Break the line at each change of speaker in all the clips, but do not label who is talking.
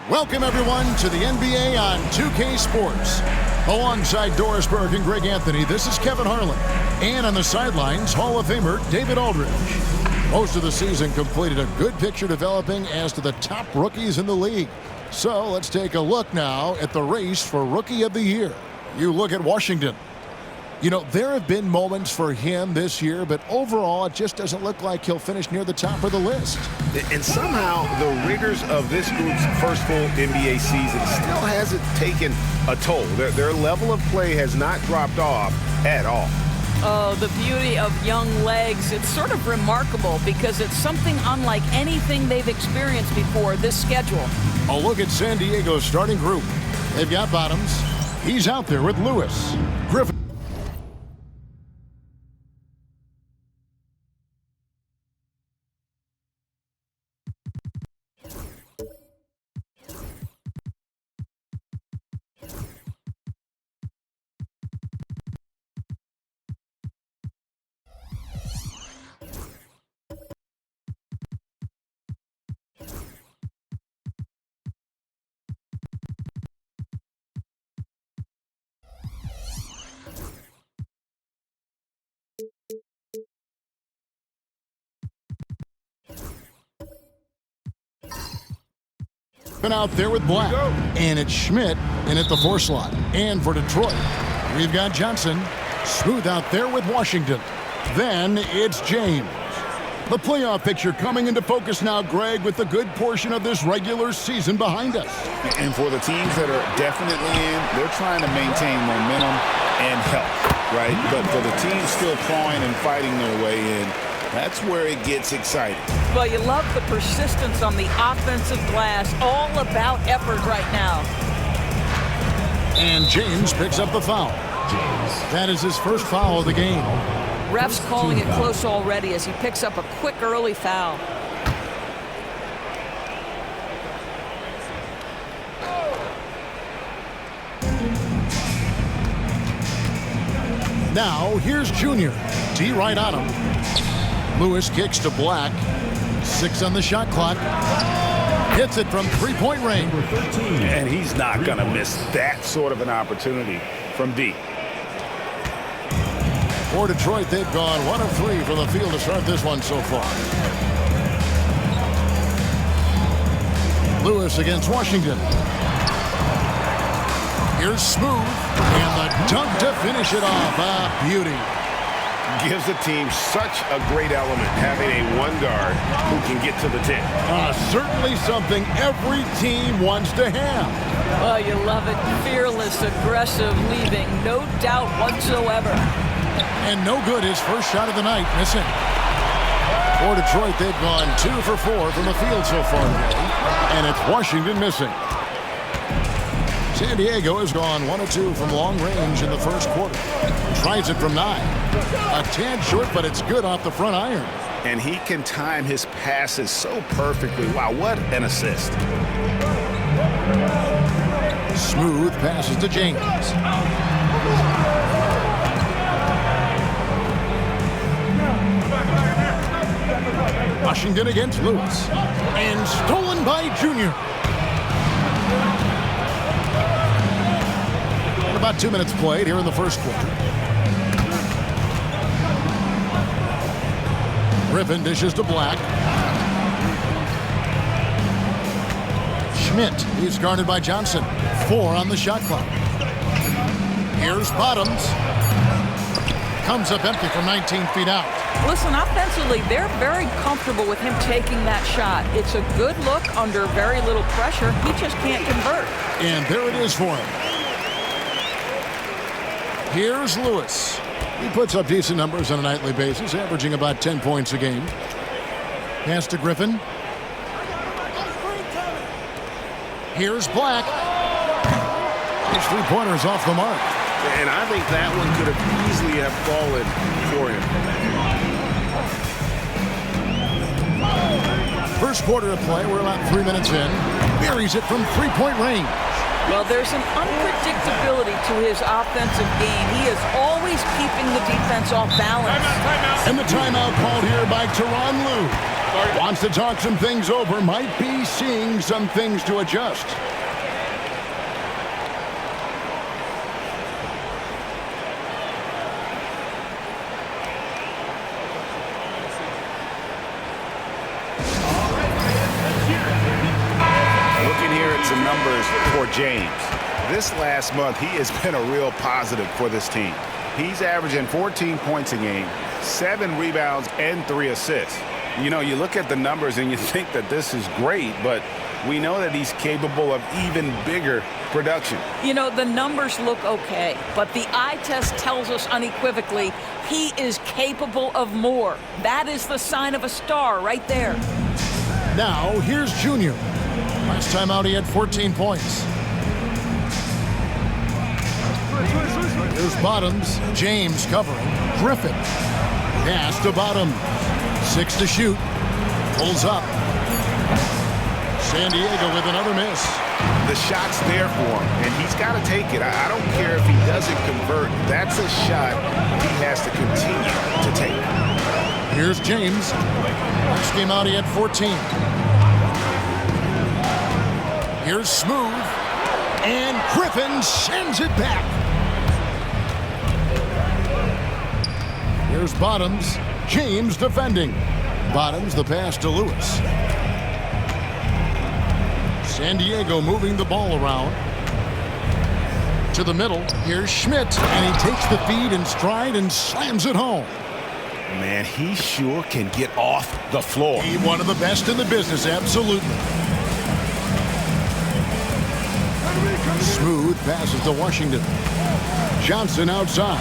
Welcome, everyone, to the NBA on 2K Sports. Alongside Doris Burke and Greg Anthony, this is Kevin Harlan. And on the sidelines, Hall of Famer David Aldridge. Most of the season completed, a good picture developing as to the top rookies in the league. So let's take a look now at the race for Rookie of the Year. You look at Washington. You know, there have been moments for him this year, but overall, it just doesn't look like he'll finish near the top of the list.
And somehow, the rigors of this group's first full NBA season still hasn't taken a toll. Their level of play has not dropped off at all.
Oh, the beauty of young legs. It's sort of remarkable because it's something unlike anything they've experienced before, this schedule.
A look at San Diego's starting group. They've got Bottoms. He's out there with Lewis. Griffin. Out there with Black, and it's Schmidt in at the 4 slot. And for Detroit, we've got Johnson. Smooth out there with Washington. Then it's James. The playoff picture coming into focus now, Greg, with a good portion of this regular season behind us.
And for the teams that are definitely in, they're trying to maintain momentum and health, right? But for the teams still clawing and fighting their way in, that's where it gets exciting.
Well, you love the persistence on the offensive glass. All about effort right now.
And James picks up the foul. That is his first foul of the game.
Refs calling it close already as he picks up a quick early foul.
Now, here's Junior. D right on him. Lewis kicks to Black. 6 on the shot clock. Hits it from three-point range.
And he's not going to miss that sort of an opportunity from D.
For Detroit, they've gone 1 of 3 from the field to start this one so far. Lewis against Washington. Here's Smooth. And the dunk to finish it off. Ah, beauty.
Gives the team such a great element having a one guard who can get to the 10.
Certainly something every team wants to have.
Oh, you love it. Fearless, aggressive, leaving no doubt whatsoever.
And no good, his first shot of the night, missing. For Detroit, they've gone 2 for 4 from the field so far today. And it's Washington missing. San Diego has gone 1 of 2 from long range in the first quarter. Tries it from 9. A tad short, but it's good off the front iron.
And he can time his passes so perfectly. Wow, what an assist.
Smooth passes to James. Washington against Lewis. And stolen by Junior. About 2 minutes played here in the first quarter. Griffin dishes to Black. Schmidt, he's guarded by Johnson. 4 on the shot clock. Here's Bottoms. Comes up empty from 19 feet out.
Listen, offensively, they're very comfortable with him taking that shot. It's a good look under very little pressure. He just can't convert.
And there it is for him. Here's Lewis. He puts up decent numbers on a nightly basis, averaging about 10 points a game. Pass to Griffin. Here's Black. His three-pointers off the mark.
And I think that one could have easily have fallen for him.
First quarter of play, we're about 3 minutes in. Buries it from three-point range.
Well, there's an unpredictability to his offensive game. He is always keeping the defense off balance.
And the timeout called here by Tyronn Lue. Wants to talk some things over. Might be seeing some things to adjust.
Looking here at some numbers for James. This last month, he has been a real positive for this team. He's averaging 14 points a game, 7 rebounds, and 3 assists. You know, you look at the numbers and you think that this is great, but we know that he's capable of even bigger production.
You know, the numbers look okay, but the eye test tells us unequivocally he is capable of more. That is the sign of a star right there.
Now, here's Junior. Last time out, he had 14 points. Here's Bottoms. James covering. Griffin. Pass to Bottoms. 6 to shoot. Pulls up. San Diego with another miss.
The shot's there for him, and he's got to take it. I don't care if he doesn't convert. That's a shot he has to continue to take.
Here's James. Last game out, he had 14. Here's Smooth. And Griffin sends it back. Here's Bottoms. James defending. Bottoms the pass to Lewis. San Diego moving the ball around. To the middle. Here's Schmidt. And he takes the feed in stride and slams it home.
Man, he sure can get off the floor.
He's one of the best in the business, absolutely. Smooth passes to Washington. Johnson outside.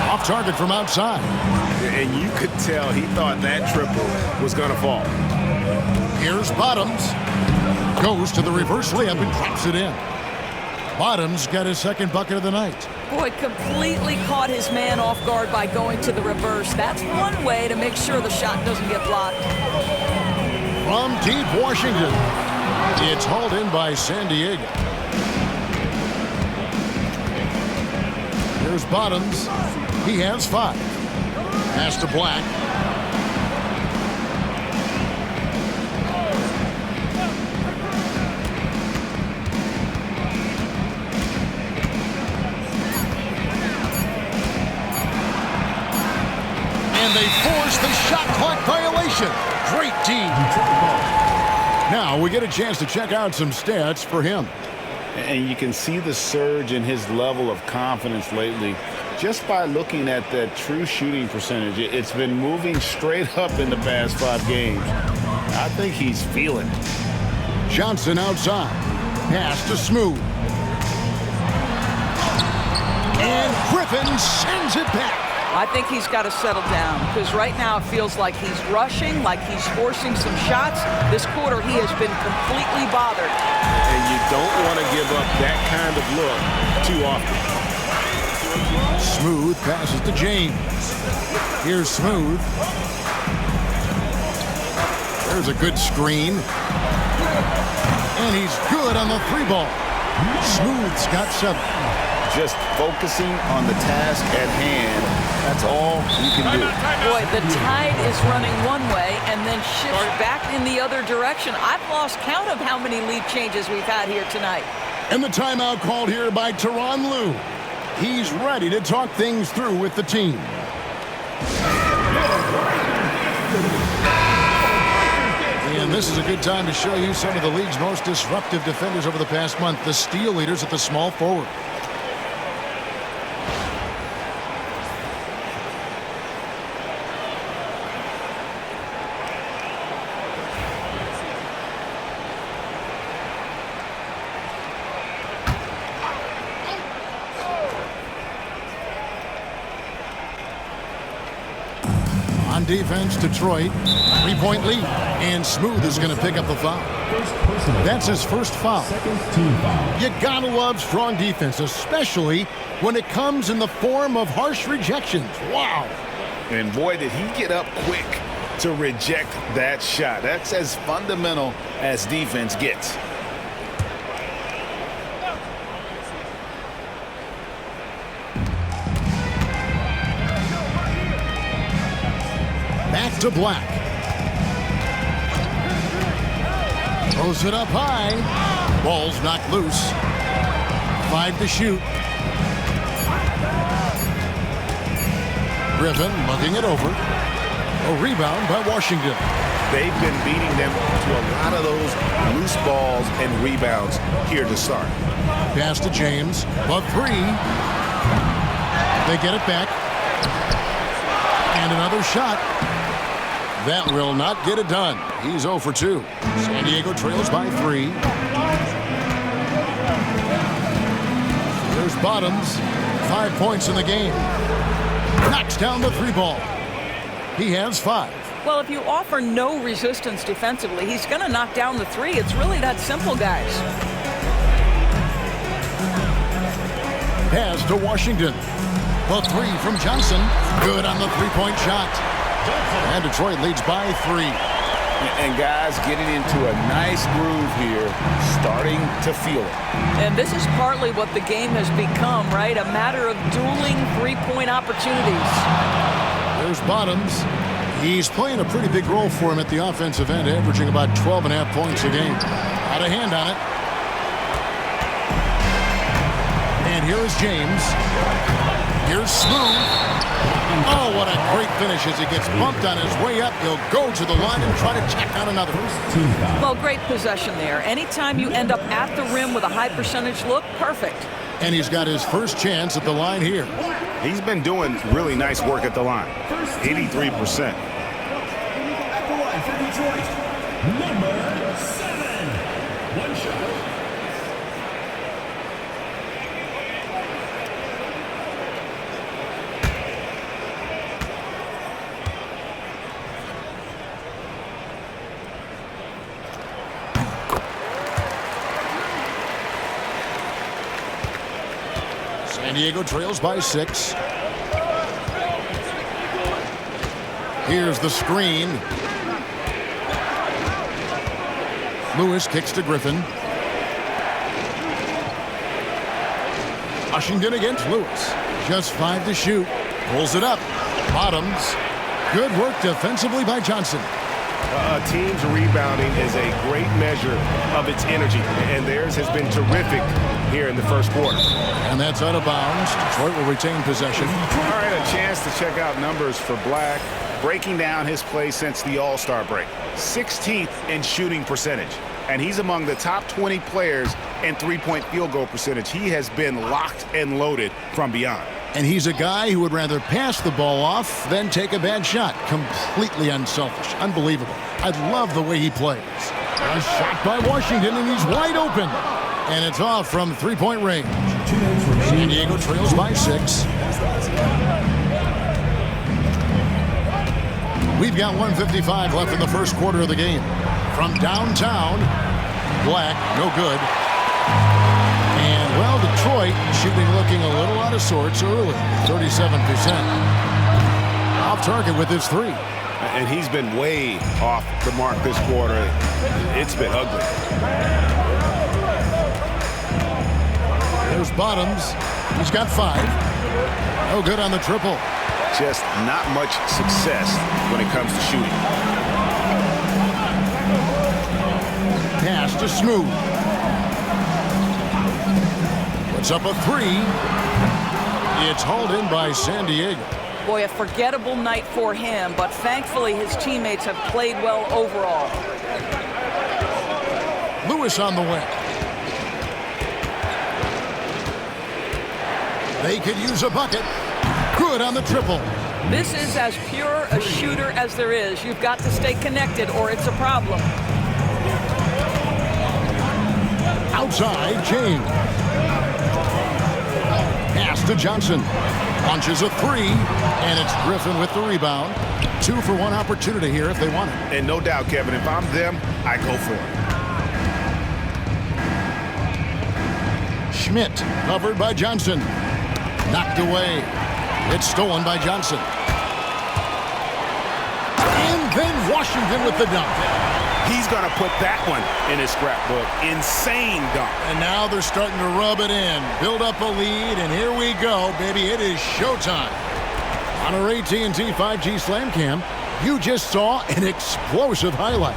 Off target from outside.
And you could tell he thought that triple was going to fall.
Here's Bottoms. Goes to the reverse layup and drops it in. Bottoms got his second bucket of the night.
Boy, completely caught his man off guard by going to the reverse. That's one way to make sure the shot doesn't get blocked.
From deep Washington. It's hauled in by San Diego. Here's Bottoms. He has 5. Pass to Black. And they force the shot clock violation. Great team. Now we get a chance to check out some stats for him.
And you can see the surge in his level of confidence lately just by looking at that true shooting percentage. It's been moving straight up in the past 5 games. I think he's feeling it.
Johnson outside. Pass to Smooth. And Griffin sends it back.
I think he's got to settle down because right now it feels like he's rushing, like he's forcing some shots. This quarter he has been completely bothered.
And you don't want to give up that kind of look too often.
Smooth passes to James. Here's Smooth. There's a good screen. And he's good on the 3 ball. Smooth's got 7.
Just focusing on the task at hand. That's all you can do.
Boy, the tide is running one way and then shifts back in the other direction. I've lost count of how many lead changes we've had here tonight.
And the timeout called here by Tyronn Lue. He's ready to talk things through with the team. And this is a good time to show you some of the league's most disruptive defenders over the past month, the steal leaders at the small forward. On defense, Detroit, 3-point lead, and Smooth is going to pick up the foul. That's his first foul. You gotta love strong defense, especially when it comes in the form of harsh rejections. Wow.
And boy, did he get up quick to reject that shot. That's as fundamental as defense gets. Back
to Black. Throws it up high. Ball's knocked loose. 5 to shoot. Griffin lugging it over. A rebound by Washington.
They've been beating them to a lot of those loose balls and rebounds here to start.
Pass to James. But 3. They get it back. And another shot. That will not get it done. He's 0 for 2. San Diego trails by 3. There's Bottoms. 5 points in the game. Knocks down the 3 ball. He has 5.
Well, if you offer no resistance defensively, he's going to knock down the 3. It's really that simple, guys.
Pass to Washington. The 3 from Johnson. Good on the 3-point shot. And Detroit leads by 3.
And guys getting into a nice groove here, starting to feel it.
And this is partly what the game has become, right? A matter of dueling 3-point opportunities.
There's Bottoms. He's playing a pretty big role for him at the offensive end, averaging about 12.5 points a game. Out of hand on it. And here is James. Here's Smooth. Oh, what a great finish as he gets bumped on his way up. He'll go to the line and try to check on another.
Well, great possession there. Anytime you end up at the rim with a high percentage look, perfect.
And he's got his first chance at the line here.
He's been doing really nice work at the line. 83%.
Number 7. One shot.
San Diego trails by 6. Here's the screen. Lewis kicks to Griffin. Washington against Lewis. Just 5 to shoot. Pulls it up. Bottoms. Good work defensively by Johnson.
A team's rebounding is a great measure of its energy, and theirs has been terrific here in the first quarter.
And that's out of bounds. Detroit will retain possession.
All right, a chance to check out numbers for Black, breaking down his play since the All-Star break. 16th in shooting percentage, and he's among the top 20 players in three-point field goal percentage. He has been locked and loaded from beyond.
And he's a guy who would rather pass the ball off than take a bad shot. Completely unselfish. Unbelievable. I love the way he plays. A shot by Washington, and he's wide open. And it's off from 3-point range. San Diego trails by 6. We've got 1:55 left in the first quarter of the game. From downtown, Black, no good. And, well, Detroit shooting looking a little out of sorts early, 37%. Off target with his 3.
And he's been way off the mark this quarter. It's been ugly.
There's Bottoms. He's got 5. No good on the triple.
Just not much success when it comes to shooting.
Pass to Smooth. Puts up a 3. It's hauled in by San Diego.
Boy, a forgettable night for him, but thankfully his teammates have played well overall.
Lewis on the way. They could use a bucket. Good on the triple.
This is as pure a shooter as there is. You've got to stay connected or it's a problem.
Outside, James. Pass to Johnson. Launches a 3, and it's Griffin with the rebound. 2 for 1 opportunity here if they want it.
And no doubt, Kevin, if I'm them, I go for it.
Schmidt, covered by Johnson. Knocked away. It's stolen by Johnson. And then Washington with the dunk.
He's going to put that one in his scrapbook. Insane dunk.
And now they're starting to rub it in. Build up a lead, and here we go, baby. It is showtime. On our AT&T 5G Slam Cam, You just saw an explosive highlight.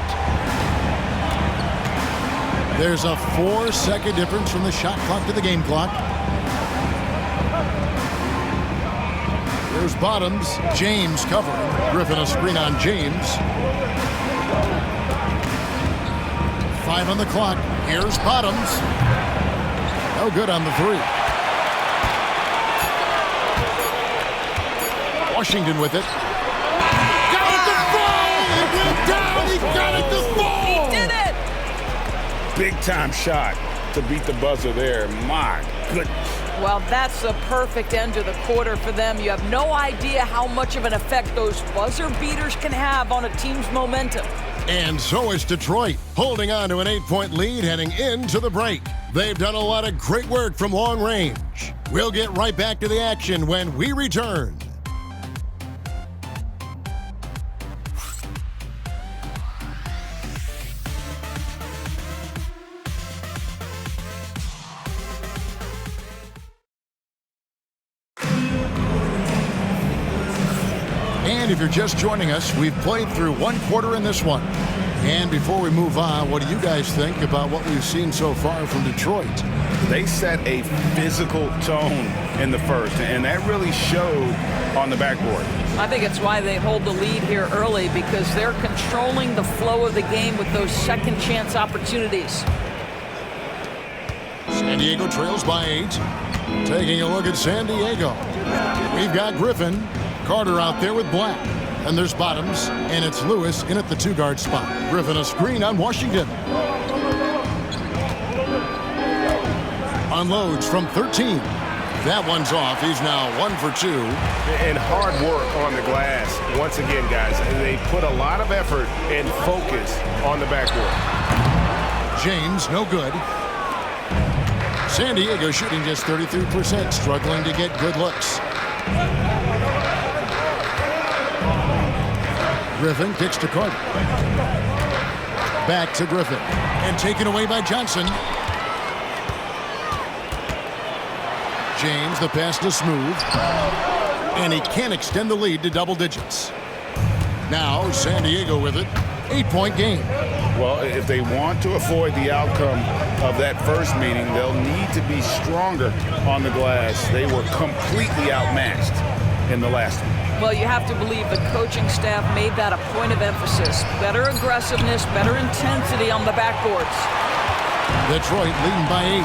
There's a 4-second difference from the shot clock to the game clock. There's Bottoms. James covering. Griffin a screen on James. 5 on the clock. Here's Bottoms. No good on the 3. Washington with it. Got it to fall! It went down! He got it to fall!
He did it!
Big time shot to beat the buzzer there. My goodness.
Well, that's the perfect end to the quarter for them. You have no idea how much of an effect those buzzer beaters can have on a team's momentum.
And so is Detroit, holding on to an 8-point lead heading into the break. They've done a lot of great work from long range. We'll get right back to the action when we return. And if you're just joining us, we've played through 1 quarter in this one. And before we move on, what do you guys think about what we've seen so far from Detroit?
They set a physical tone in the first, and that really showed on the backboard.
I think it's why they hold the lead here early, because they're controlling the flow of the game with those second chance opportunities.
San Diego trails by 8. Taking a look at San Diego. We've got Griffin. Carter out there with Black. And there's Bottoms, and it's Lewis in at the 2-guard spot. Griffin a screen on Washington. Unloads from 13. That one's off. He's now 1 for 2.
And hard work on the glass. Once again, guys, they put a lot of effort and focus on the backboard.
James, no good. San Diego shooting just 33%, struggling to get good looks. Griffin kicks to Carter. Back to Griffin. And taken away by Johnson. James, the pass to Smooth. And he can't extend the lead to double digits. Now San Diego with it. 8-point game.
Well, if they want to avoid the outcome of that first meeting, they'll need to be stronger on the glass. They were completely outmatched in the last one.
Well, you have to believe the coaching staff made that a point of emphasis. Better aggressiveness, better intensity on the backboards.
Detroit leading by 8.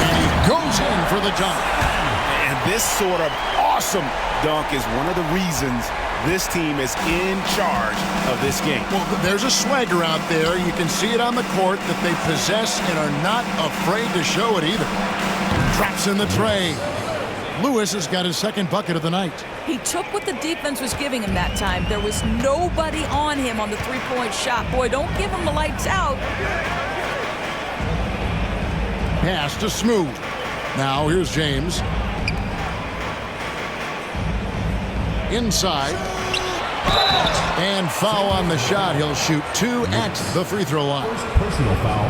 And he goes in for the dunk.
And this sort of awesome dunk is one of the reasons this team is in charge of this game.
Well, there's a swagger out there. You can see it on the court that they possess and are not afraid to show it either. Drops in the tray. Lewis has got his second bucket of the night.
He took what the defense was giving him that time. There was nobody on him on the three-point shot. Boy, don't give him the lights out.
Pass to Smooth. Now here's James. Inside. And foul on the shot. He'll shoot 2 at the free throw line.
Personal foul.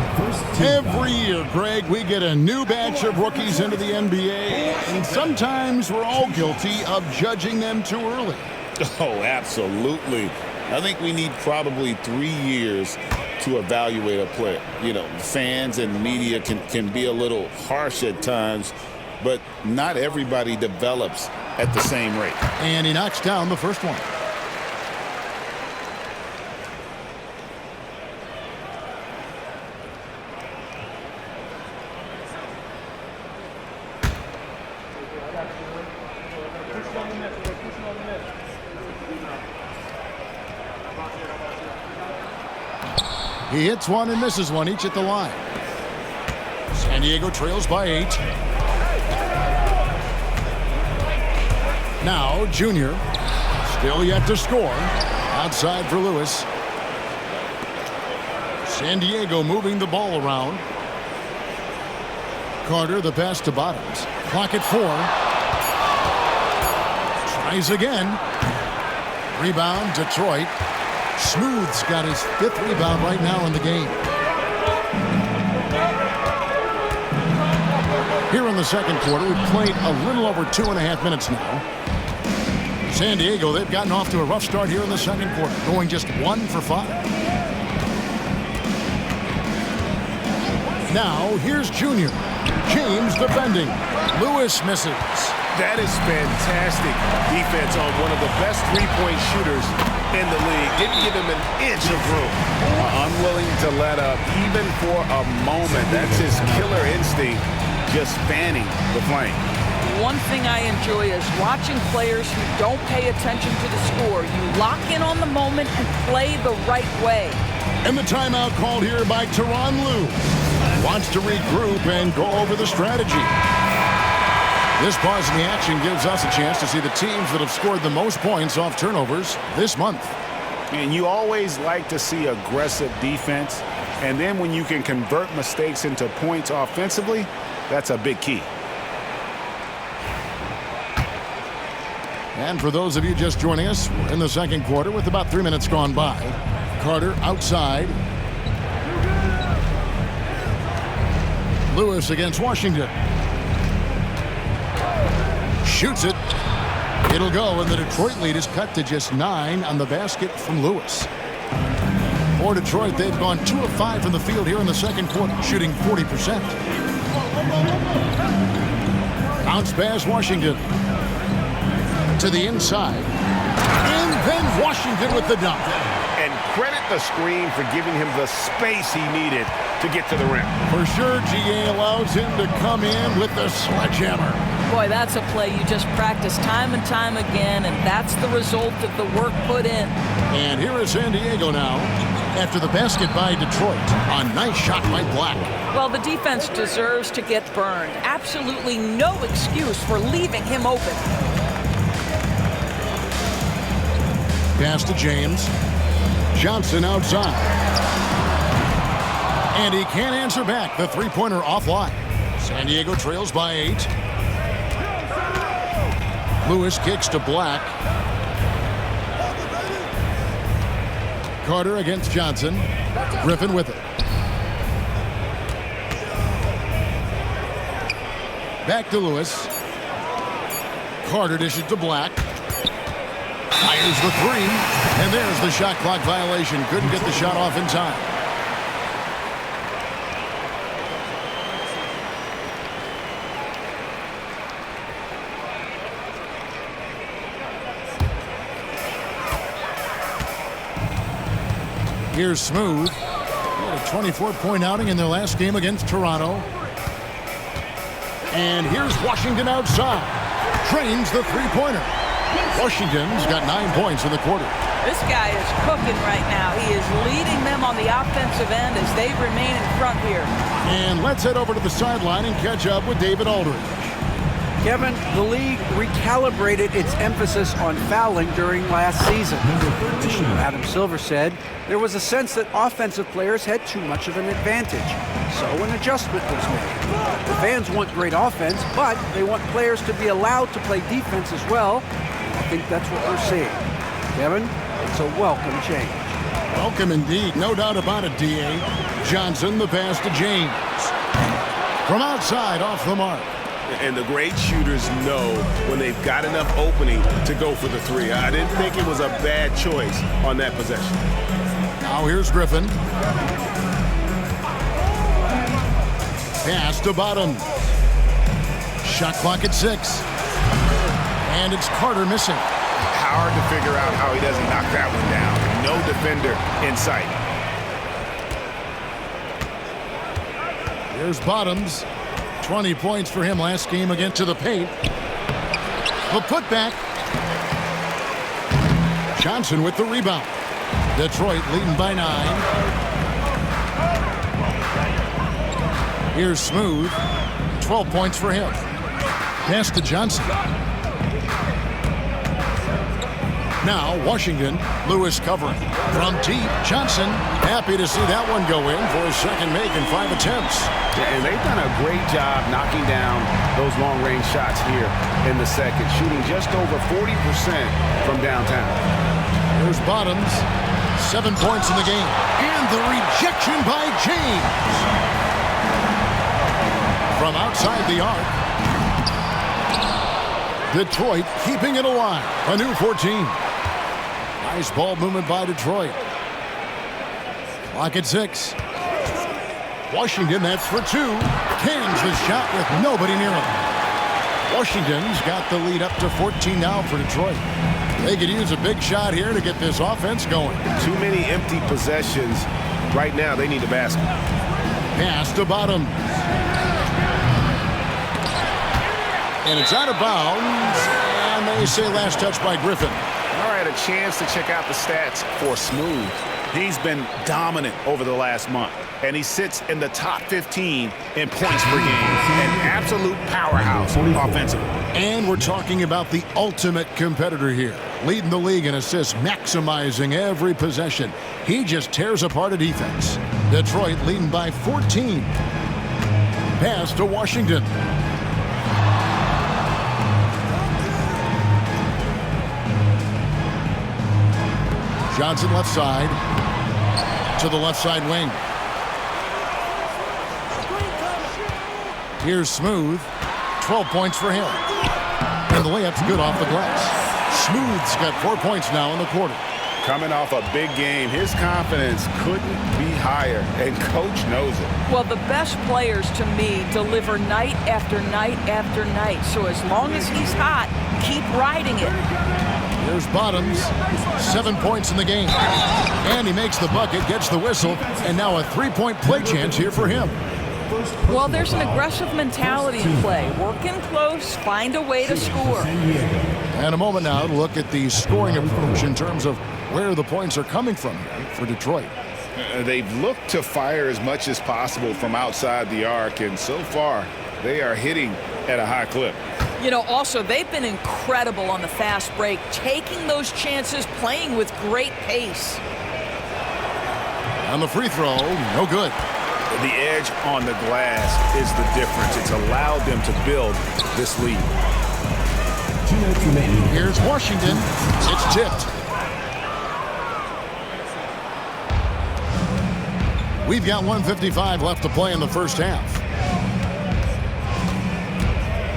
Every year, Greg, we get a new batch of rookies into the NBA, and sometimes we're all guilty of judging them too early.
Oh, absolutely. I think we need probably 3 years to evaluate a player. You know, fans and media can be a little harsh at times, but not everybody develops at the same rate.
And he knocks down the first one. He hits one and misses one, each at the line. San Diego trails by 8. Now, Junior, still yet to score. Outside for Lewis. San Diego moving the ball around. Carter, the pass to Bottoms. Clock at 4. Tries again. Rebound, Detroit. Smooth's got his 5th rebound right now in the game. Here in the second quarter, we've played a little over 2.5 minutes now. San Diego, they've gotten off to a rough start here in the second quarter, going just 1 for 5. Now, here's Junior. James defending. Lewis misses.
That is fantastic defense on one of the best three-point shooters in the league. Didn't give him an inch of room. Unwilling to let up even for a moment. That's his killer instinct, just fanning the flame.
One thing I enjoy is watching players who don't pay attention to the score. You lock in on the moment and play the right way.
And the timeout called here by Tyronn Lue. Wants to regroup and go over the strategy. This pause in the action gives us a chance to see the teams that have scored the most points off turnovers this month.
And you always like to see aggressive defense. And then when you can convert mistakes into points offensively, that's a big key.
And for those of you just joining us, we're in the second quarter with about 3 minutes gone by. Carter outside. Lewis against Washington. Shoots it. It'll go, and the Detroit lead is cut to just 9 on the basket from Lewis. For Detroit, they've gone 2 of 5 from the field here in the second quarter, shooting 40%. Bounce pass Washington. To the inside. And then Washington with the dunk.
And credit the screen for giving him the space he needed to get to the rim.
For sure, GA allows him to come in with the sledgehammer.
Boy, that's a play you just practice time and time again, and that's the result of the work put in.
And here is San Diego now after the basket by Detroit. A nice shot by Black.
Well, the defense deserves to get burned. Absolutely no excuse for leaving him open.
Pass to James. Johnson outside. And he can't answer back. The three-pointer offline. San Diego trails by 8. Lewis kicks to Black. Carter against Johnson. Griffin with it. Back to Lewis. Carter dishes to Black. Fires the 3. And there's the shot clock violation. Couldn't get the shot off in time. Here's Smooth. Had a 24-point outing in their last game against Toronto. And here's Washington outside. Drains the three-pointer. Washington's got 9 points in the quarter.
This guy is cooking right now. He is leading them on the offensive end as they remain in front here.
And let's head over to the sideline and catch up with David Aldridge.
Kevin, the league recalibrated its emphasis on fouling during last season. Adam Silver said there was a sense that offensive players had too much of an advantage. So an adjustment was made. The fans want great offense, but they want players to be allowed to play defense as well. I think that's what we're seeing. Kevin, it's a welcome change.
Welcome indeed. No doubt about it, D.A. Johnson, the pass to James. From outside, off the mark.
And the great shooters know when they've got enough opening to go for the 3. I didn't think it was a bad choice on that possession.
Now here's Griffin. Pass to Bottom. Shot clock at 6. And it's Carter missing.
Hard to figure out how he doesn't knock that one down. No defender in sight.
Here's Bottoms. 20 points for him last game against to the paint. The putback. Johnson with the rebound. Detroit leading by 9. Here's Smooth. 12 points for him. Pass to Johnson. Now Washington. Lewis covering. From deep, Johnson happy to see that one go in for his second make in 5 attempts.
And they've done a great job knocking down those long-range shots here in the second, shooting just over 40% from downtown.
There's Bottoms. 7 points in the game. And the rejection by James. from outside the arc. Detroit keeping it alive. A new 14. Nice ball movement by Detroit. Clock at 6. Washington, that's for 2. Cans the shot with nobody near him. Washington's got the lead up to 14 now for Detroit. They could use a big shot here to get this offense going.
Too many empty possessions. Right now, they need a basket.
Pass to Bottoms. And it's out of bounds. And they say last touch by Griffin.
All right, a chance to check out the stats for Smooth. He's been dominant over the last month, and he sits in the top 15 in points per game. An absolute powerhouse offensively.
And we're talking about the ultimate competitor here. Leading the league in assists, maximizing every possession. He just tears apart a defense. Detroit leading by 14. Pass to Washington. Johnson left side. To the left side wing. Here's Smooth. 12 points for him. And the layup's good off the glass. Smooth's got 4 points now in the quarter.
Coming off a big game, his confidence couldn't be higher, and Coach knows it.
Well, the best players, to me, deliver night after night after night. So as long as he's hot, keep riding it.
Here's Bottoms. 7 points in the game. And he makes the bucket, gets the whistle, and now a three-point play chance here for him.
Well, there's an aggressive mentality in play. Working close, find a way to score.
And a moment now to look at the scoring approach in terms of where the points are coming from here for Detroit.
They've looked to fire as much as possible from outside the arc, and so far, they are hitting at a high clip.
You know, also, they've been incredible on the fast break, taking those chances, playing with great pace.
On the free throw, no good.
The edge on the glass is the difference. It's allowed them to build this lead.
2 minutes remaining.
Here's Washington. It's tipped. We've got 1:55 left to play in the first half.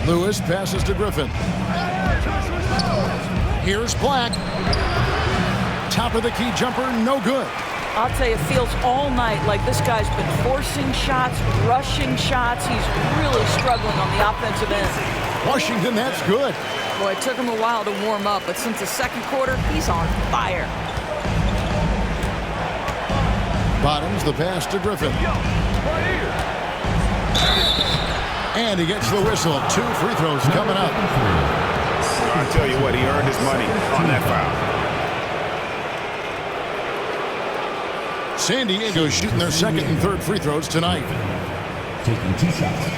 Lewis passes to Griffin. Here's Black. Top of the key jumper, no good.
I'll tell you, it feels all night like this guy's been forcing shots, rushing shots. He's really struggling on the offensive end.
Washington, that's good.
Boy, it took him a while to warm up, but since the second quarter, he's on fire.
Bottoms the pass to Griffin. And he gets the whistle. 2 free throws coming up.
I'll tell you what, he earned his money on that foul.
San Diego shooting their second and third free throws tonight.
Taking 2 shots.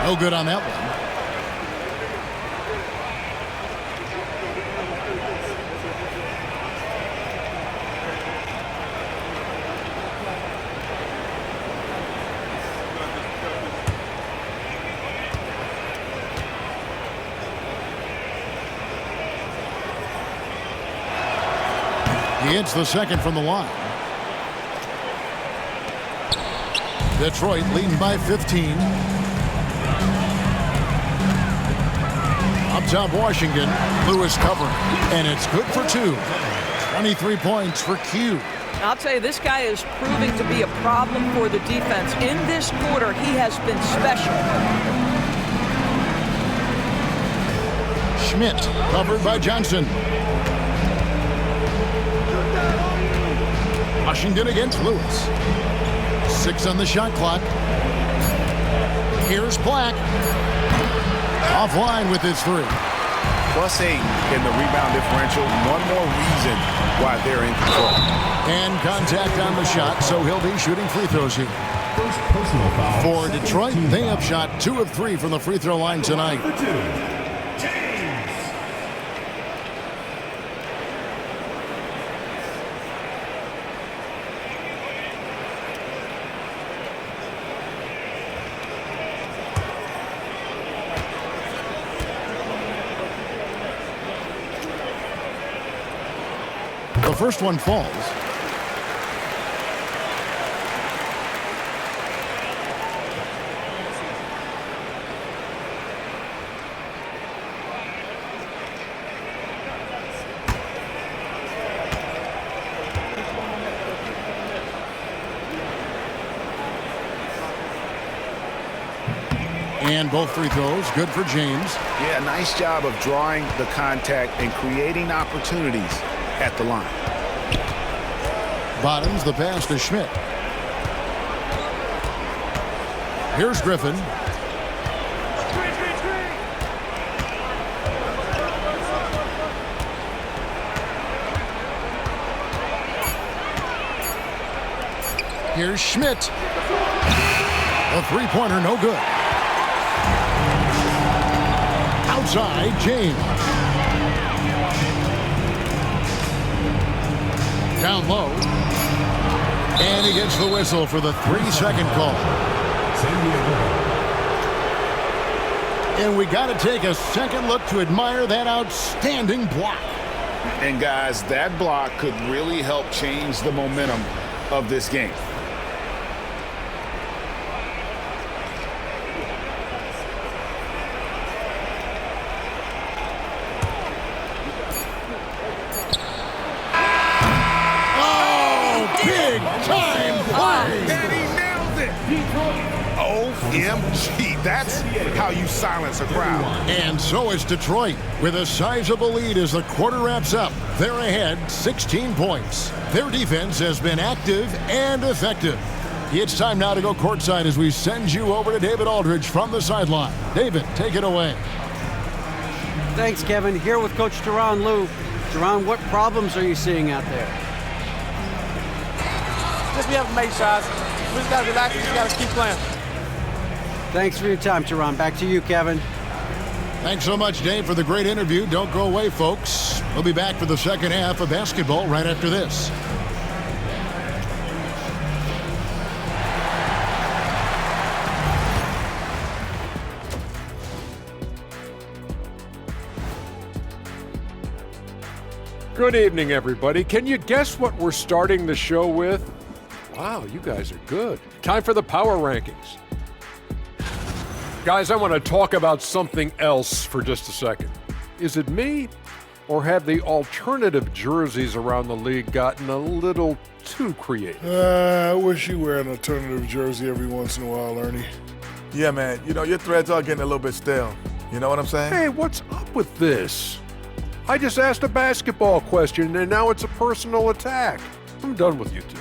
No good on that one. He hits the second from the line. Detroit leading by 15. Up top, Washington. Lewis covering. And it's good for 2. 23 points for Q.
I'll tell you, this guy is proving to be a problem for the defense. In this quarter, he has been special.
Schmidt covered by Johnson. Washington against Lewis. 6 on the shot clock. Here's Black. Offline with his 3.
+8 in the rebound differential. One more reason why they're in control.
And contact on the shot, so he'll be shooting free throws here.
First personal foul.
For Detroit, they have shot 2 of 3 from the free throw line tonight.
Number 2, James.
first one falls. And both free throws good for James.
Yeah, nice job of drawing the contact and creating opportunities at the line.
Bottoms the pass to Schmidt. Here's Griffin. Here's Schmidt. A three-pointer, no good. Outside, James. Down low. And he gets the whistle for the 3-second call. And we got to take a second look to admire that outstanding block.
And guys, that block could really help change the momentum of this game. OMG, that's how you silence a crowd.
And so is Detroit, with a sizable lead as the quarter wraps up. They're ahead 16 points. Their defense has been active and effective. It's time now to go courtside as we send you over to David Aldridge from the sideline. David, take it away.
Thanks, Kevin. Here with Coach Teron Lou. Teron, what problems are you seeing out there?
Just we have to make shots. We just got to relax and just got to keep playing.
Thanks for your time, Teron. Back to you, Kevin.
Thanks so much, Dave, for the great interview. Don't go away, folks. We'll be back for the second half of basketball right after this.
Good evening, everybody. Can you guess what we're starting the show with? Wow, you guys are good. Time for the power rankings. Guys, I want to talk about something else for just a second. Is it me, or have the alternative jerseys around the league gotten a little too creative?
I wish you wear an alternative jersey every once in a while, Ernie.
Yeah, man. You know, your threads are getting a little bit stale. You know what I'm saying?
Hey, what's up with this? I just asked a basketball question, and now it's a personal attack. I'm done with you two.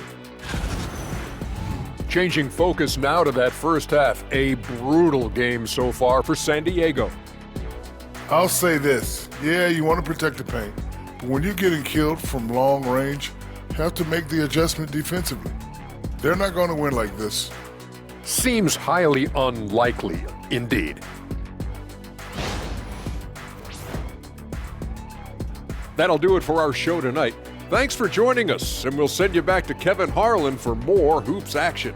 Changing focus now to that first half. A brutal game so far for San Diego.
I'll say this. Yeah, you want to protect the paint. But when you're getting killed from long range, you have to make the adjustment defensively. They're not going to win like this.
Seems highly unlikely, indeed. That'll do it for our show tonight. Thanks for joining us, and we'll send you back to Kevin Harlan for more hoops action.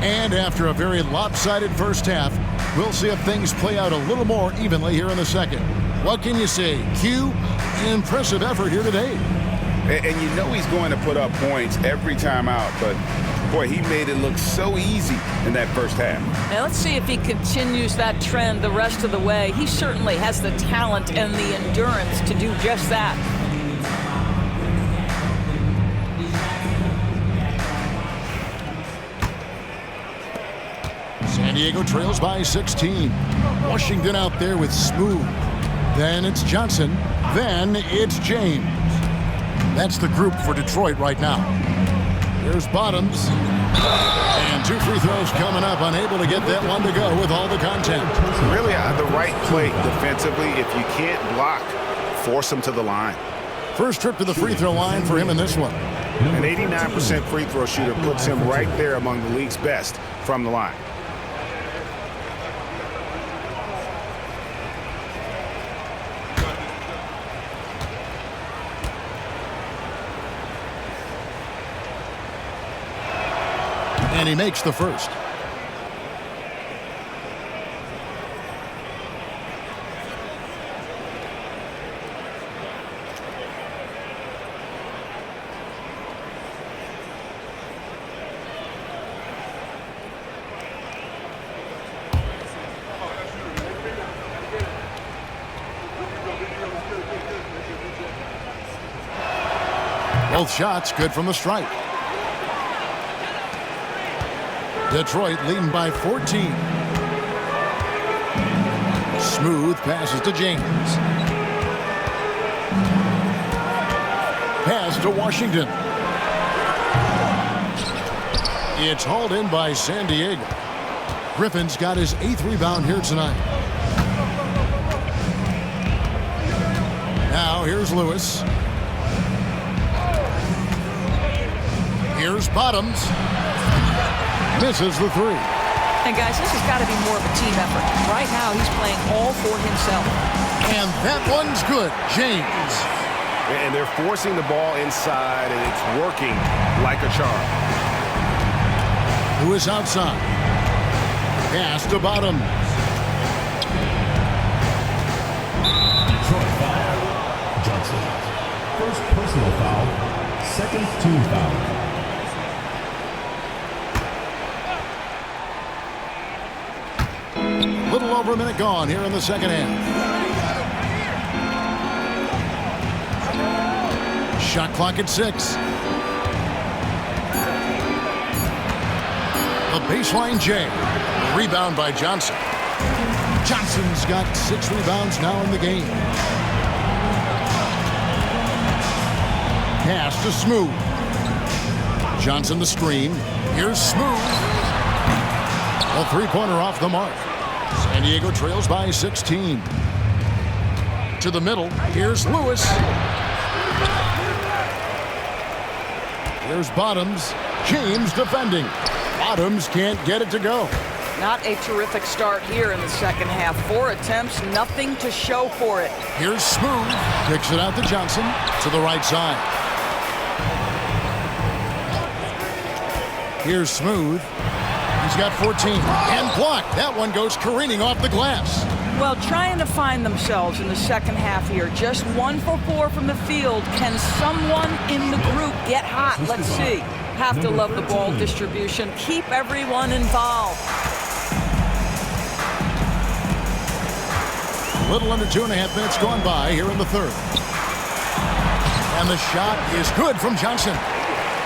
And after a very lopsided first half, we'll see if things play out a little more evenly here in the second. What can you say? Q, impressive effort here today.
And you know he's going to put up points every time out, but boy, he made it look so easy in that first half.
Now let's see if he continues that trend the rest of the way. He certainly has the talent and the endurance to do just that.
San Diego trails by 16. Washington out there with Smooth. Then it's Johnson. Then it's James. That's the group for Detroit right now. Here's Bottoms. And two free throws coming up. Unable to get that one to go with all the contact.
Really the right play defensively. If you can't block, force him to the line.
First trip to the free throw line for him in this one.
An 89% free throw shooter puts him right there among the league's best from the line.
And he makes the first. Both shots good from the stripe. Detroit leading by 14. Smooth passes to James. Pass to Washington. It's hauled in by San Diego. Griffin's got his 8th rebound here tonight. Now here's Lewis. Here's Bottoms. Misses the 3.
And guys, this has got to be more of a team effort. Right now, he's playing all for himself.
And that one's good. James.
And they're forcing the ball inside, and it's working like a charm.
Who is outside? Pass to Bottoms.
Detroit foul. Johnson. First personal foul. Second team foul.
Little over a minute gone here in the second half. Shot clock at 6. The baseline J. Rebound by Johnson. Johnson's got 6 rebounds now in the game. Pass to Smooth. Johnson the screen. Here's Smooth. A 3-pointer off the mark. San Diego trails by 16. To the middle. Here's Lewis. Here's Bottoms. James defending. Bottoms can't get it to go.
Not a terrific start here in the second half. 4 attempts, nothing to show for it.
Here's Smooth. Kicks it out to Johnson. To the right side. Here's Smooth. He's got 14. And blocked. That one goes careening off the glass.
Well, trying to find themselves in the second half here. Just 1 for 4 from the field. Can someone in the group get hot? Let's see. Have to love the ball distribution. Keep everyone involved.
A little under 2.5 minutes gone by here in the third. And the shot is good from Johnson.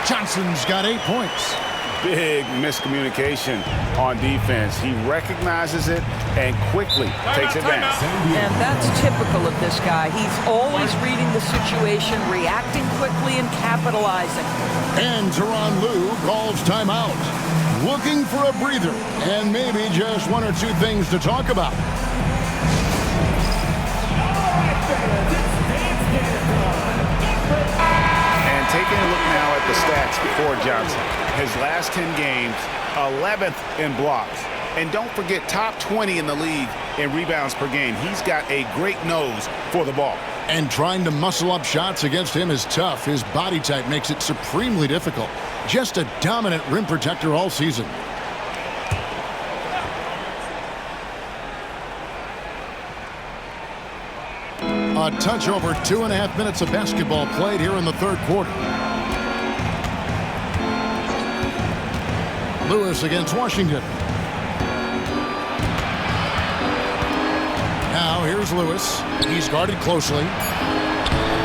Johnson's got 8 points.
Big miscommunication on defense. He recognizes it and quickly takes advantage.
And that's typical of this guy. He's always reading the situation, reacting quickly, and capitalizing.
And Tyronn Lue calls timeout. Looking for a breather and maybe just 1 or 2 things to talk about.
And taking a look now at the stats for Johnson. His last 10 games, 11th in blocks. And don't forget, top 20 in the league in rebounds per game. He's got a great nose for the ball.
And trying to muscle up shots against him is tough. His body type makes it supremely difficult. Just a dominant rim protector all season. A touch over 2.5 minutes of basketball played here in the third quarter. Lewis against Washington. Now here's Lewis. He's guarded closely.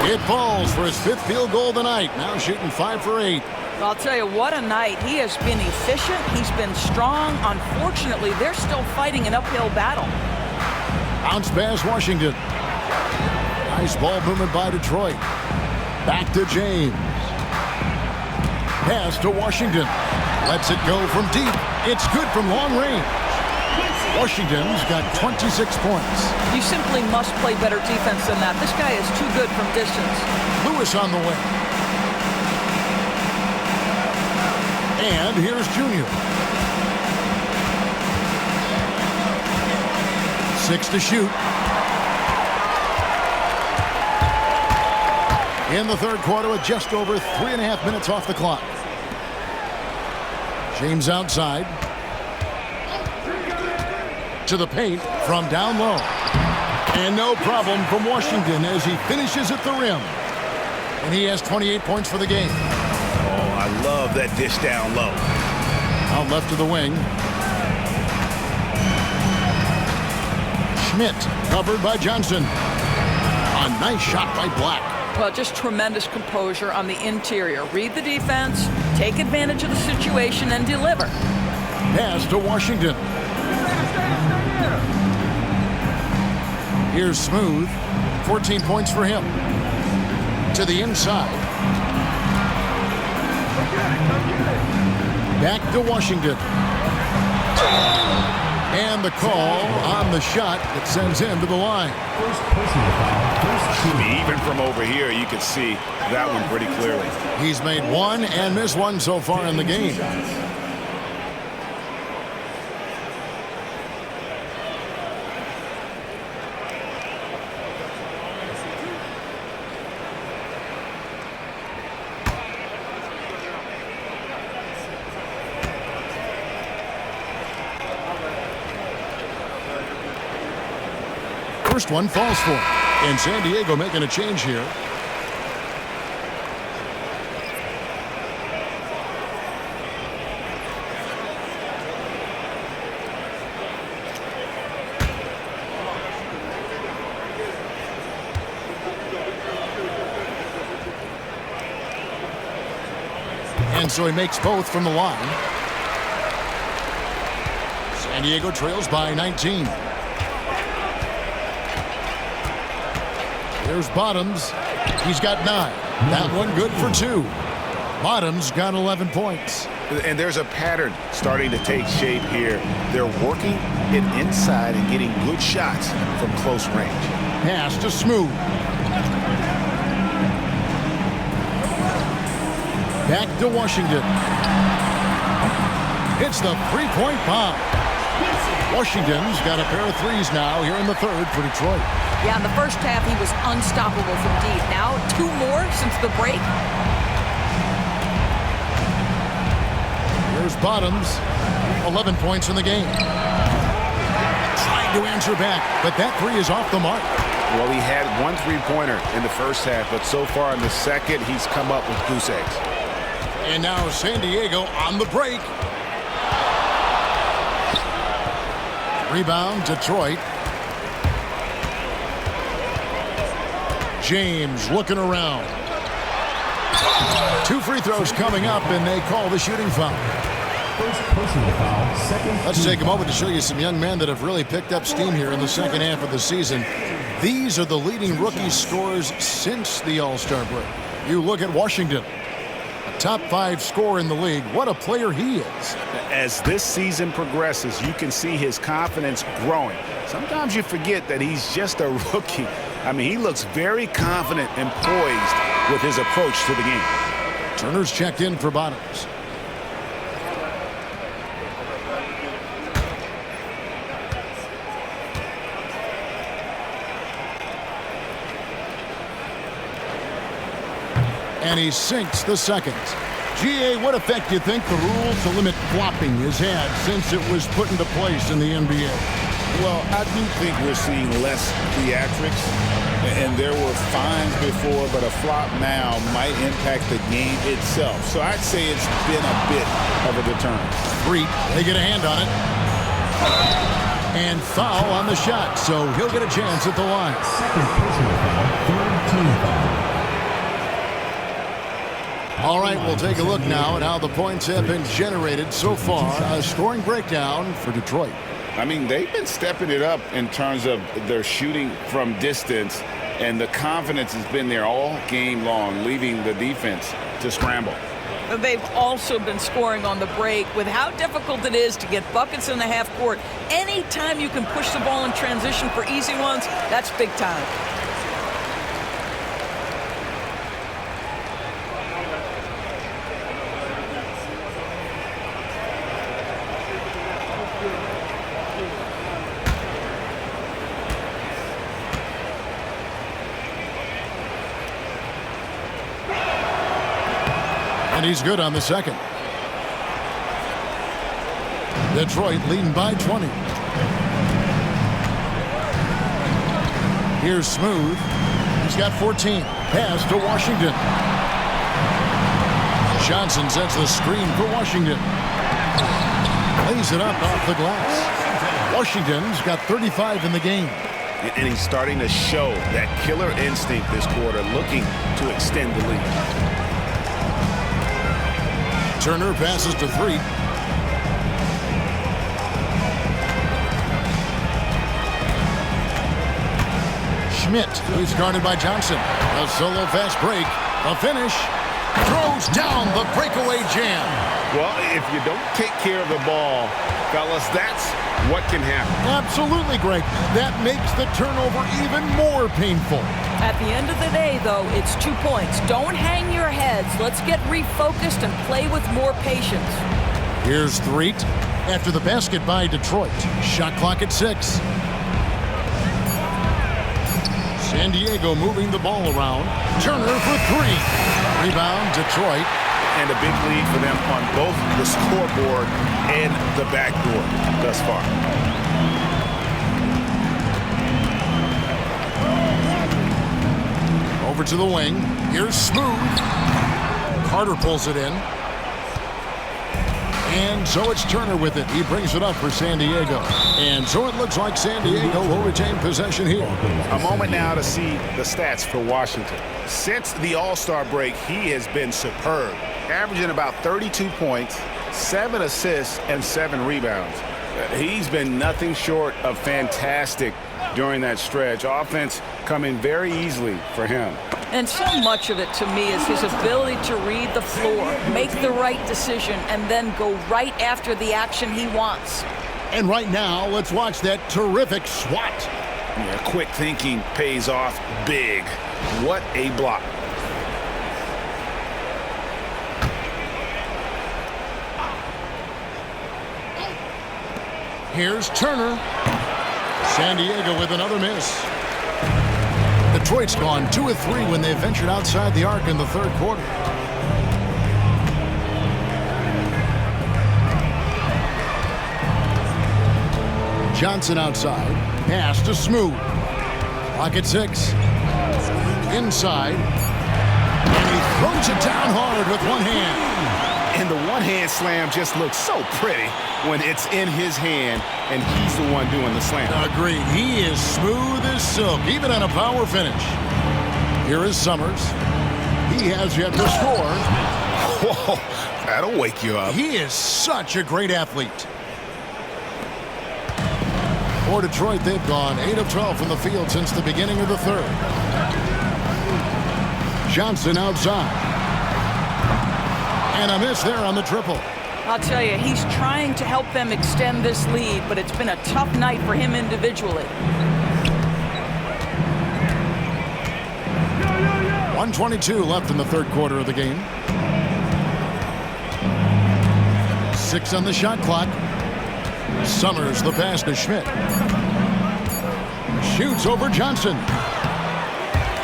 It falls for his 5th field goal tonight. Now shooting 5 for 8.
I'll tell you, what a night. He has been efficient. He's been strong. Unfortunately, they're still fighting an uphill battle.
Bounce pass Washington. Nice ball movement by Detroit. Back to James. Pass to Washington. Lets it go from deep. It's good from long range. Washington's got 26 points.
You simply must play better defense than that. This guy is too good from distance.
Lewis on the way. And here's Junior. 6 to shoot. In the third quarter with just over 3.5 minutes off the clock. James outside. To the paint from down low. And no problem from Washington as he finishes at the rim. And he has 28 points for the game.
Oh, I love that dish down low.
Out left to the wing. Schmidt covered by Johnson. A nice shot by Black.
Well, just tremendous composure on the interior. Read the defense, take advantage of the situation, and deliver.
Pass to Washington. Here's Smooth. 14 points for him. To the inside. Back to Washington. And the call on the shot that sends him to the line.
First personal foul.
Even from over here, you can see that one pretty clearly.
He's made one and missed one so far in the game. First one falls for him. And San Diego making a change here. And so he makes both from the line. San Diego trails by 19. There's Bottoms. He's got 9. That one good for 2. Bottoms got 11 points.
And there's a pattern starting to take shape here. They're working it inside and getting good shots from close range.
Pass to Smooth. Back to Washington. Hits the three-point bomb. Washington's got a pair of threes now here in the third for Detroit.
Yeah, in the first half, he was unstoppable from deep. Now, 2 more since the break.
Here's Bottoms. 11 points in the game. Trying to answer back, but that three is off the mark.
Well, he had 1 3-pointer in the first half, but so far in the second, he's come up with goose eggs.
And now San Diego on the break. Rebound, Detroit. James looking around. 2 free throws coming up, and they call the shooting foul.
First personal foul, second.
Let's take a moment to show you some young men that have really picked up steam here in the second half of the season. These are the leading rookie scorers since the All-Star break. You look at Washington, a top 5 scorer in the league. What a player he is.
As this season progresses, you can see his confidence growing. Sometimes you forget that he's just a rookie. I mean, he looks very confident and poised with his approach to the game.
Turner's checked in for Bottoms. And he sinks the second. G.A., what effect do you think the rule to limit flopping has had since it was put into place in the NBA?
Well, I do think we're seeing less theatrics, and there were fines before, but a flop now might impact the game itself. So I'd say it's been a bit of a deterrent.
They get a hand on it. And foul on the shot, so he'll get a chance at the line.
Second personal foul, third team foul.
All right, we'll take a look now at how the points have been generated so far. A scoring breakdown for Detroit.
I mean, they've been stepping it up in terms of their shooting from distance, and the confidence has been there all game long, leaving the defense to scramble.
They've also been scoring on the break with how difficult it is to get buckets in the half court. Anytime you can push the ball in transition for easy ones, that's big time.
And he's good on the second. Detroit leading by 20. Here's Smooth. He's got 14. Pass to Washington. Johnson sets the screen for Washington. Lays it up off the glass. Washington's got 35 in the game.
And he's starting to show that killer instinct this quarter, looking to extend the lead.
Turner passes to 3. Schmidt, who's guarded by Johnson. A solo fast break. A finish. Throws down the breakaway jam.
Well, if you don't take care of the ball, fellas, that's what can happen.
Absolutely, Greg. That makes the turnover even more painful.
At the end of the day, though, it's 2 points. Don't hang your heads. Let's get refocused and play with more patience.
Here's Threet after the basket by Detroit. Shot clock at 6. San Diego moving the ball around. Turner for 3. Rebound, Detroit.
And a big lead for them on both the scoreboard and the backboard thus far.
Over to the wing. Here's Smooth. Carter pulls it in. And so it's Turner with it. He brings it up for San Diego. And so it looks like San Diego will retain possession here.
A moment now to see the stats for Washington. Since the All-Star break, he has been superb, averaging about 32 points, 7 assists, and 7 rebounds. He's been nothing short of fantastic during that stretch. Offense coming very easily for him.
And so much of it, to me, is his ability to read the floor, make the right decision, and then go right after the action he wants.
And right now, let's watch that terrific swat.
Yeah, quick thinking pays off big. What a block.
Here's Turner. San Diego with another miss. Detroit's gone 2 of 3 when they ventured outside the arc in the third quarter. Johnson outside. Pass to Smooth. Clock at 6. Inside. And he throws it down hard with one hand.
And the one-hand slam just looks so pretty when it's in his hand and he's the one doing the slam.
Agreed. He is smooth as silk, even on a power finish. Here is Summers. He has yet to score.
Whoa, that'll wake you up.
He is such a great athlete. For Detroit, they've gone 8 of 12 from the field since the beginning of the third. Johnson outside. And a miss there on the triple.
I'll tell you, he's trying to help them extend this lead, but it's been a tough night for him individually.
1:22 left in the third quarter of the game. 6 on the shot clock. Summers the pass to Schmidt. Shoots over Johnson.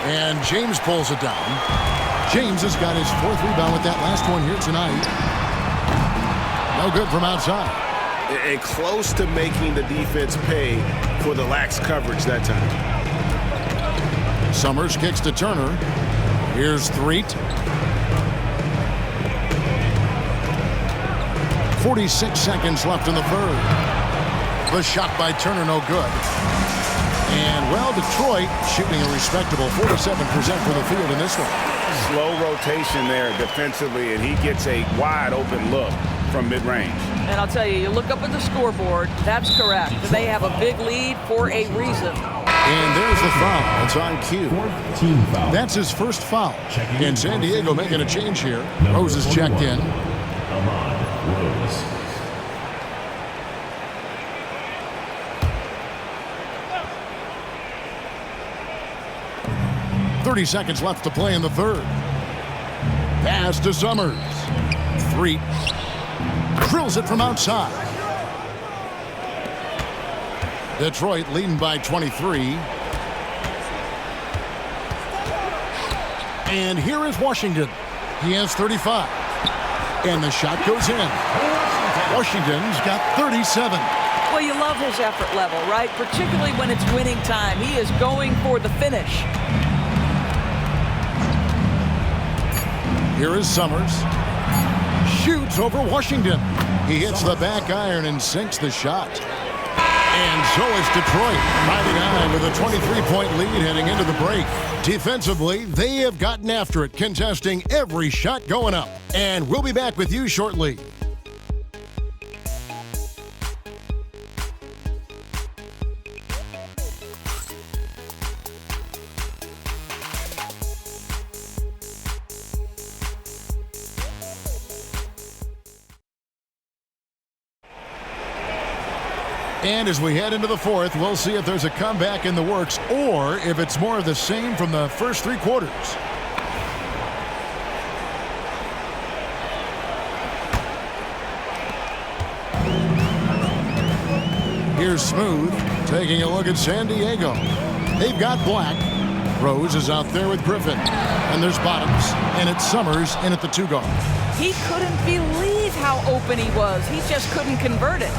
And James pulls it down. James has got his 4th rebound with that last one here tonight. No good from outside.
And close to making the defense pay for the lax coverage that time.
Summers kicks to Turner. Here's Threet. 46 seconds left in the third. The shot by Turner no good. And, well, Detroit shooting a respectable 47% for the field in this one.
Slow rotation there defensively, and he gets a wide open look from mid-range.
And I'll tell you, you look up at the scoreboard, that's correct. They have a big lead for a reason.
And there's the foul. It's on cue.
4th team foul.
That's his first foul. And San Diego making a change here. Rose is checked in.
Rose.
30 seconds left to play in the third. Pass to Summers. Threet. Drills it from outside. Detroit leading by 23. And here is Washington. He has 35. And the shot goes in. Washington's got 37.
Well, you love his effort level, right? Particularly when it's winning time. He is going for the finish.
Here is Summers. Shoots over Washington. He hits the back iron and sinks the shot. And so is Detroit, riding on with a 23-point lead heading into the break. Defensively, they have gotten after it, contesting every shot going up. And we'll be back with you shortly. And as we head into the fourth, we'll see if there's a comeback in the works or if it's more of the same from the first three quarters. Here's Smooth taking a look at San Diego. They've got Black. Rose is out there with Griffin. And there's Bottoms. And it's Summers in at the 2-guard.
He couldn't believe how open he was. He just couldn't convert it.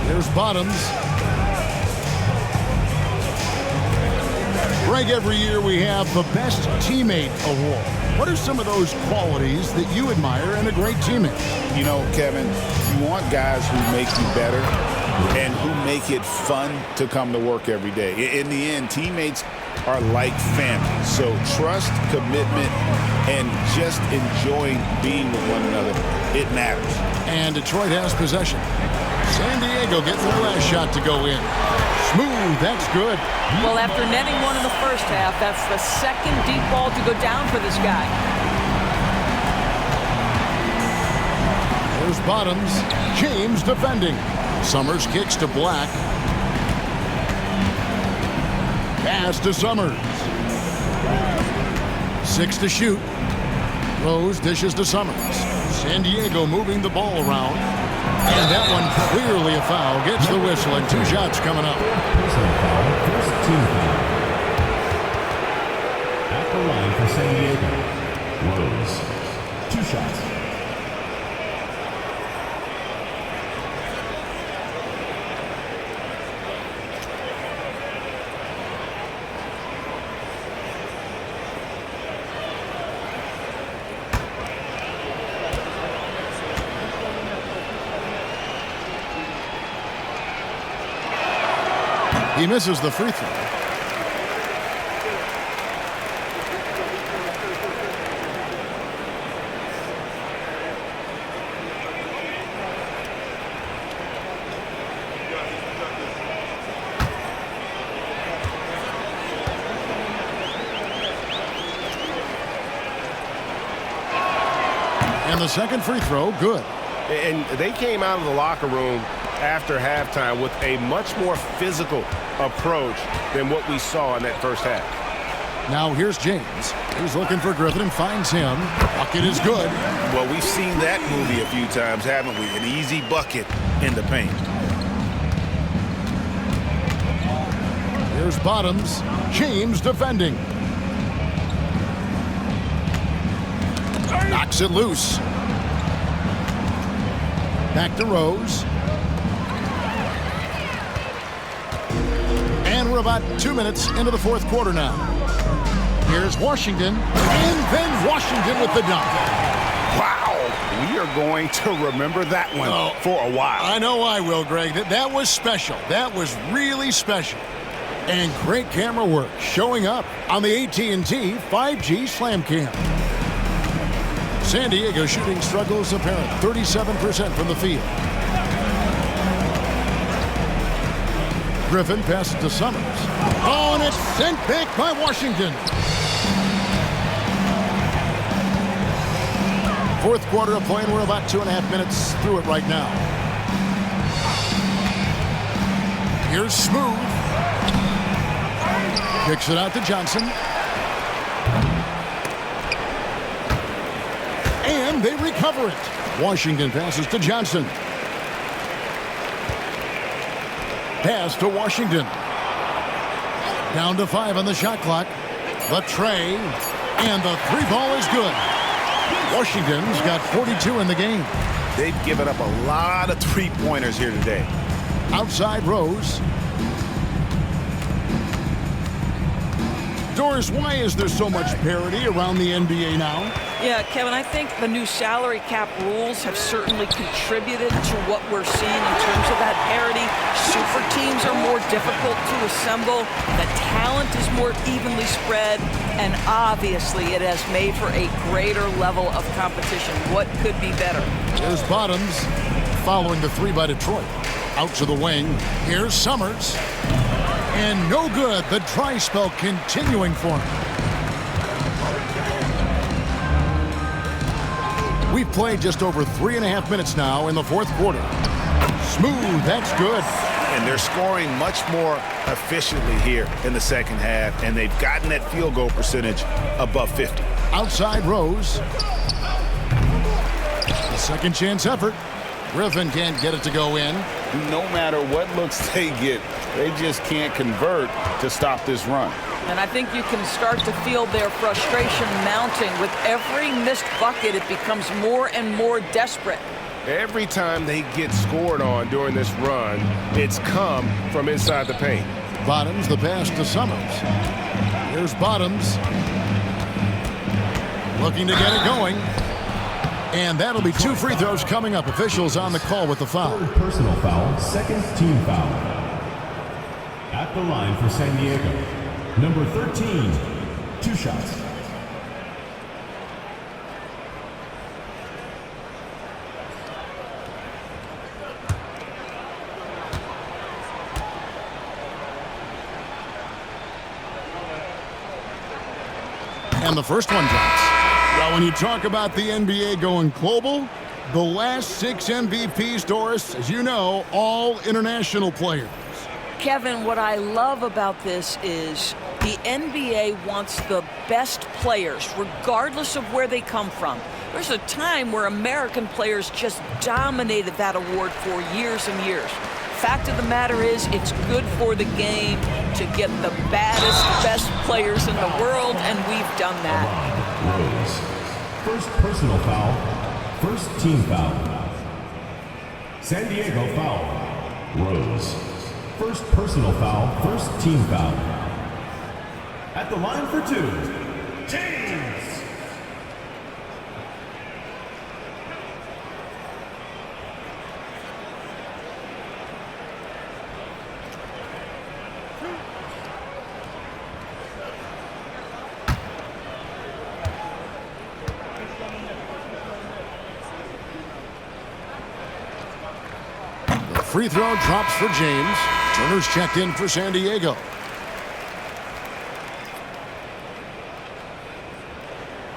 There's Bottoms. Greg, every year we have the Best Teammate Award. What are some of those qualities that you admire in a great teammate?
You know, Kevin, you want guys who make you better and who make it fun to come to work every day. In the end, teammates are like family. So trust, commitment, and just enjoying being with one another, it matters.
And Detroit has possession. San Diego getting their last shot to go in. Smooth, that's good.
Well, after netting one in the first half, that's the second deep ball to go down for this guy.
There's Bottoms. James defending. Summers kicks to Black. Pass to Summers. 6 to shoot. Rose dishes to Summers. San Diego moving the ball around. And that one clearly a foul. Gets the whistle and 2 shots coming up.
Personal foul, first team foul. At the line for San Diego, Rose. 2 shots.
He misses the free throw. And the second free throw, good.
And they came out of the locker room after halftime with a much more physical approach than what we saw in that first half.
Now here's James. He's looking for Griffin and finds him. Bucket is good.
Well, we've seen that movie a few times, haven't we? An easy bucket in the paint.
Here's Bottoms. James defending. Knocks it loose. Back to Rose. And we're about 2 minutes into the fourth quarter now. Here's Washington. And then Washington with the dunk.
Wow. We are going to remember that one for a while.
I know I will, Greg. That was special. That was really special. And great camera work showing up on the AT&T 5G Slam Cam. San Diego shooting struggles apparent. 37% from the field. Griffin passes to Summers. Oh, and it's sent back by Washington. Fourth quarter of play, and we're about 2.5 minutes through it right now. Here's Smooth. Kicks it out to Johnson. And they recover it. Washington passes to Johnson. Pass to Washington. Down to 5 on the shot clock. The tray. And the 3 ball is good. Washington's got 42 in the game.
They've given up a lot of three-pointers here today.
Outside Rose. Doris, why is there so much parity around the NBA now?
Yeah, Kevin, I think the new salary cap rules have certainly contributed to what we're seeing in terms of that parity. Super teams are more difficult to assemble. The talent is more evenly spread. And obviously, it has made for a greater level of competition. What could be better?
Here's Bottoms following the three by Detroit. Out to the wing. Here's Summers. And no good. The dry spell continuing for him. We've played just over 3.5 minutes now in the fourth quarter. Smooth. That's good.
And they're scoring much more efficiently here in the second half, and they've gotten that field goal percentage above 50.
Outside Rose. A second chance effort. Griffin can't get it to go in.
No matter what looks they get, they just can't convert to stop this run.
And I think you can start to feel their frustration mounting. With every missed bucket, it becomes more and more desperate.
Every time they get scored on during this run, it's come from inside the paint.
Bottoms, the pass to Summers. Here's Bottoms. Looking to get it going. And that'll be 2 free throws coming up. Officials on the call with the foul.
Third personal foul, second team foul. At the line for San Diego, number 13, 2 shots.
And the first one drops. Well, when you talk about the NBA going global, the last 6 MVPs, Doris, as you know, all international players.
Kevin, what I love about this is the NBA wants the best players, regardless of where they come from. There's a time where American players just dominated that award for years and years. Fact of the matter is, it's good for the game to get the baddest, best players in the world, and we've done that.
Rose. First personal foul, first team foul. San Diego foul. Rose. First personal foul, first team foul. At the line for 2, James.
Free throw drops for James. Turner's checked in for San Diego.